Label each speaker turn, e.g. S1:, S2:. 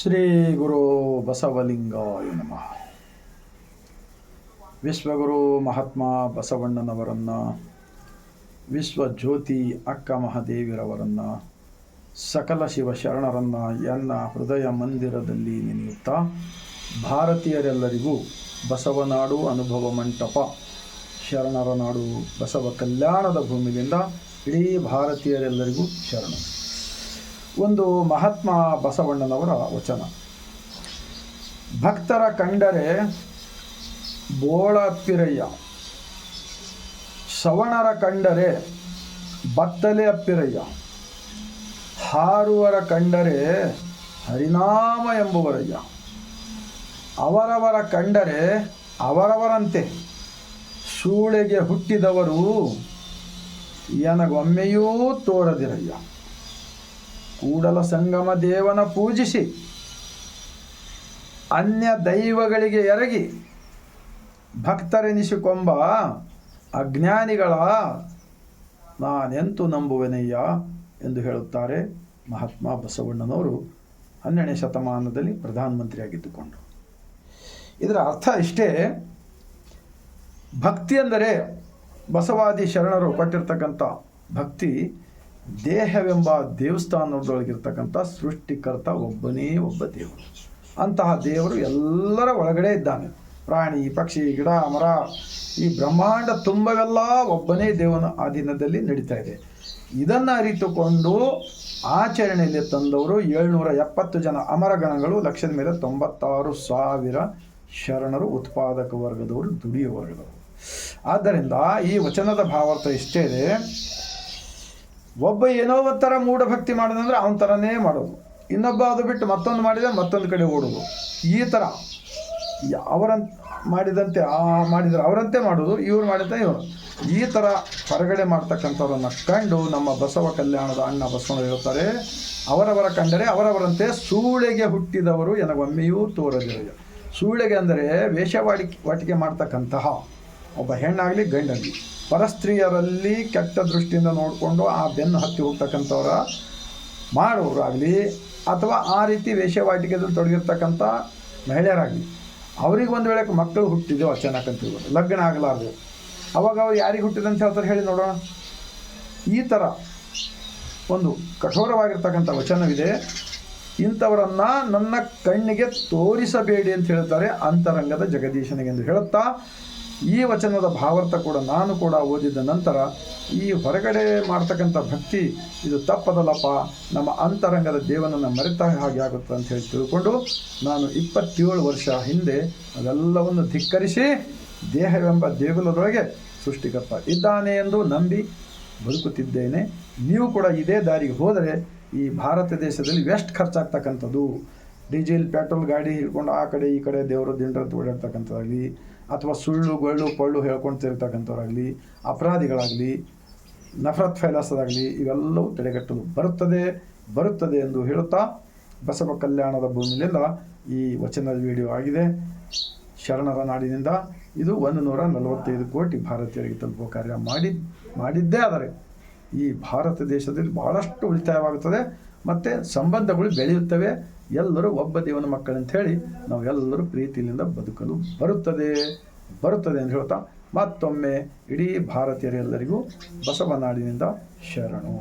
S1: ಶ್ರೀ ಗುರು ಬಸವಲಿಂಗಾಯ ನಮಃ. ವಿಶ್ವಗುರು ಮಹಾತ್ಮ ಬಸವಣ್ಣನವರನ್ನು, ವಿಶ್ವಜ್ಯೋತಿ ಅಕ್ಕ ಮಹಾದೇವಿರವರನ್ನು, ಸಕಲ ಶಿವಶರಣರನ್ನು ಎನ್ನ ಹೃದಯ ಮಂದಿರದಲ್ಲಿ ನೆನೆಯುತ್ತಾ, ಭಾರತೀಯರೆಲ್ಲರಿಗೂ ಬಸವನಾಡು ಅನುಭವ ಮಂಟಪ ಶರಣರ ನಾಡು ಬಸವ ಕಲ್ಯಾಣದ ಭೂಮಿಯಿಂದ ಇಡೀ ಭಾರತೀಯರೆಲ್ಲರಿಗೂ ಶರಣ. ಒಂದು ಮಹಾತ್ಮ ಬಸವಣ್ಣನವರ ವಚನ: ಭಕ್ತರ ಕಂಡರೆ ಬೋಳ ಅಪ್ಪಿರಯ್ಯ, ಶ್ರವಣರ ಕಂಡರೆ ಬತ್ತಲೆ ಅಪ್ಪಿರಯ್ಯ, ಹಾರುವರ ಕಂಡರೆ ಹರಿನಾಮ ಎಂಬುವರಯ್ಯ, ಅವರವರ ಕಂಡರೆ ಅವರವರಂತೆ, ಸೂಳೆಗೆ ಹುಟ್ಟಿದವರು ಎನಗೊಮ್ಮೆಯೂ ತೋರದಿರಯ್ಯ. ಕೂಡಲ ಸಂಗಮ ದೇವನ ಪೂಜಿಸಿ ಅನ್ಯ ದೈವಗಳಿಗೆ ಎರಗಿ ಭಕ್ತರೆನಿಸಿಕೊಂಬ ಅಜ್ಞಾನಿಗಳ ನಾನೆಂತೂ ನಂಬುವೆನಯ್ಯ ಎಂದು ಹೇಳುತ್ತಾರೆ ಮಹಾತ್ಮ ಬಸವಣ್ಣನವರು 12ನೇ ಶತಮಾನದಲ್ಲಿ ಪ್ರಧಾನಮಂತ್ರಿಯಾಗಿದ್ದುಕೊಂಡರು. ಇದರ ಅರ್ಥ ಇಷ್ಟೇ: ಭಕ್ತಿ ಅಂದರೆ ಬಸವಾದಿ ಶರಣರು ಕೊಟ್ಟಿರ್ತಕ್ಕಂಥ ಭಕ್ತಿ ದೇಹವೆಂಬ ದೇವಸ್ಥಾನದೊಳಗಿರ್ತಕ್ಕಂಥ ಸೃಷ್ಟಿಕರ್ತ ಒಬ್ಬನೇ ಒಬ್ಬ ದೇವರು. ಅಂತಹ ದೇವರು ಎಲ್ಲರ ಒಳಗಡೆ ಇದ್ದಾನೆ. ಪ್ರಾಣಿ, ಪಕ್ಷಿ, ಗಿಡ, ಮರ, ಈ ಬ್ರಹ್ಮಾಂಡ ತುಂಬವೆಲ್ಲ ಒಬ್ಬನೇ ದೇವನ ಅಧೀನದಲ್ಲಿ ನಡೀತಾ ಇದೆ. ಇದನ್ನು ಅರಿತುಕೊಂಡು ಆಚರಣೆಯಲ್ಲಿ ತಂದವರು 770 ಜನ ಅಮರಗಣಗಳು, ಲಕ್ಷದ ಮೇಲೆ 96,000 ಶರಣರು, ಉತ್ಪಾದಕ ವರ್ಗದವರು, ದುಡಿಯುವ ವರ್ಗದವರು. ಆದ್ದರಿಂದ ಈ ವಚನದ ಭಾವಾರ್ಥ ಇಷ್ಟೇ ಇದೆ: ಒಬ್ಬ ಏನೋ ಒಂಥರ ಮೂಢಭಕ್ತಿ ಮಾಡೋದಂದ್ರೆ ಅವನ ಥರನೇ ಮಾಡೋದು, ಇನ್ನೊಬ್ಬ ಅದು ಬಿಟ್ಟು ಮತ್ತೊಂದು ಮಾಡಿದರೆ ಮತ್ತೊಂದು ಕಡೆ ಓಡೋದು, ಈ ಥರ ಅವರಂತ ಮಾಡಿದಂತೆ ಮಾಡಿದರೆ ಅವರಂತೆ ಮಾಡೋದು, ಇವ್ರು ಮಾಡಿದಂತೆ ಇವರು, ಈ ಥರ ಹೊರಗಡೆ ಮಾಡ್ತಕ್ಕಂಥವ್ರನ್ನು ಕಂಡು ನಮ್ಮ ಬಸವ ಕಲ್ಯಾಣದ ಅಣ್ಣ ಬಸವಣ್ಣ ಹೇಳ್ತಾರೆ: ಅವರವರ ಕಂಡರೆ ಅವರವರಂತೆ, ಸೂಳೆಗೆ ಹುಟ್ಟಿದವರು ಎನಗೊಮ್ಮೆಯೂ ತೋರದಿರಯ್ಯ. ಸೂಳೆಗೆ ಅಂದರೆ ವೇಷವಾಟಿಕೆ ಮಾಡ್ತಕ್ಕಂತಹ ಒಬ್ಬ ಹೆಣ್ಣಾಗಲಿ ಗಂಡಾಗಲಿ, ಪರಸ್ತ್ರೀಯರಲ್ಲಿ ಕೆಟ್ಟ ದೃಷ್ಟಿಯಿಂದ ನೋಡಿಕೊಂಡು ಆ ಬೆನ್ನು ಹತ್ತಿ ಹೋಗ್ತಕ್ಕಂಥವ್ರ ಮಾಡೋರಾಗಲಿ, ಅಥವಾ ಆ ರೀತಿ ವೇಷವಾಟಿಕೆಯಲ್ಲಿ ತೊಡಗಿರ್ತಕ್ಕಂಥ ಮಹಿಳೆಯರಾಗಲಿ, ಅವ್ರಿಗೆ ಒಂದು ವೇಳೆ ಮಕ್ಕಳು ಹುಟ್ಟಿದೆವು ಅಚಾನಕ್ ಅಂತ ಹೇಳ್ಬೋದು, ಲಗ್ನ ಆಗಲಾರ್ದು, ಅವಾಗ ಅವ್ರು ಯಾರಿಗೆ ಹುಟ್ಟಿದೆ ಅಂತ ಹೇಳ್ತಾರೆ ಹೇಳಿ ನೋಡೋಣ. ಈ ಥರ ಒಂದು ಕಠೋರವಾಗಿರ್ತಕ್ಕಂಥ ವಚನವಿದೆ. ಇಂಥವರನ್ನು ನನ್ನ ಕಣ್ಣಿಗೆ ತೋರಿಸಬೇಡಿ ಅಂತ ಹೇಳ್ತಾರೆ ಅಂತರಂಗದ ಜಗದೀಶನಿಗೆಂದು ಹೇಳುತ್ತಾ, ಈ ವಚನದ ಭಾವಾರ್ಥ ಕೂಡ ನಾನು ಕೂಡ ಓದಿದ ನಂತರ ಈ ಹೊರಗಡೆ ಮಾಡ್ತಕ್ಕಂಥ ಭಕ್ತಿ ಇದು ತಪ್ಪದಲ್ಲಪ್ಪ, ನಮ್ಮ ಅಂತರಂಗದ ದೇವನನ್ನು ಮರೆತ ಹಾಗೆ ಆಗುತ್ತೆ ಅಂತ ಹೇಳಿ ತಿಳ್ಕೊಂಡು ನಾನು 27 ವರ್ಷ ಹಿಂದೆ ಅದೆಲ್ಲವನ್ನು ಧಿಕ್ಕರಿಸಿ ದೇಹವೆಂಬ ದೇಗುಲದೊಳಗೆ ಸೃಷ್ಟಿಕರ್ತ ಇದ್ದಾನೆ ಎಂದು ನಂಬಿ ಬದುಕುತ್ತಿದ್ದೇನೆ. ನೀವು ಕೂಡ ಇದೇ ದಾರಿಗೆ ಹೋದರೆ ಈ ಭಾರತ ದೇಶದಲ್ಲಿ ಎಷ್ಟು ಖರ್ಚಾಗ್ತಕ್ಕಂಥದ್ದು, ಡೀಸೆಲ್ ಪೆಟ್ರೋಲ್ ಗಾಡಿ ಹಿಡ್ಕೊಂಡು ಆ ಕಡೆ ಈ ಕಡೆ ದೇವರು ದಿಂಡ್ರದ್ದು ಓಡಾಡ್ತಕ್ಕಂಥದ್ದಾಗಲಿ, ಅಥವಾ ಸುಳ್ಳು ಕೊಳ್ಳು ಹೇಳ್ಕೊಂಡು ತಿರ್ತಕ್ಕಂಥವ್ರಾಗಲಿ, ಅಪರಾಧಿಗಳಾಗಲಿ, ನಫರತ್ ಫೈಲಾಸದಾಗಲಿ, ಇವೆಲ್ಲವೂ ತಡೆಗಟ್ಟಲು ಬರುತ್ತದೆ ಎಂದು ಹೇಳುತ್ತಾ, ಬಸವ ಕಲ್ಯಾಣದ ಭೂಮಿಯಿಂದ ಈ ವಚನದ ವಿಡಿಯೋ ಆಗಿದೆ. ಶರಣರ ನಾಡಿನಿಂದ ಇದು 145 ಕೋಟಿ ಭಾರತೀಯರಿಗೆ ತಲುಪುವ ಕಾರ್ಯ ಮಾಡಿದ್ದೇ ಆದರೆ ಈ ಭಾರತ ದೇಶದಲ್ಲಿ ಬಹಳಷ್ಟು ಉಳಿತಾಯವಾಗುತ್ತದೆ ಮತ್ತು ಸಂಬಂಧಗಳು ಬೆಳೆಯುತ್ತವೆ. ಎಲ್ಲರೂ ಒಬ್ಬ ದೇವನ ಮಕ್ಕಳಂತ ಹೇಳಿ ನಾವು ಎಲ್ಲರೂ ಪ್ರೀತಿಯಿಂದ ಬದುಕಲು ಬರುತ್ತದೆ ಎಂದು ಹೇಳ್ತಾ, ಮತ್ತೊಮ್ಮೆ ಇಡೀ ಭಾರತೀಯರೆಲ್ಲರಿಗೂ ಬಸವನಾಡಿನಿಂದ ಶರಣು.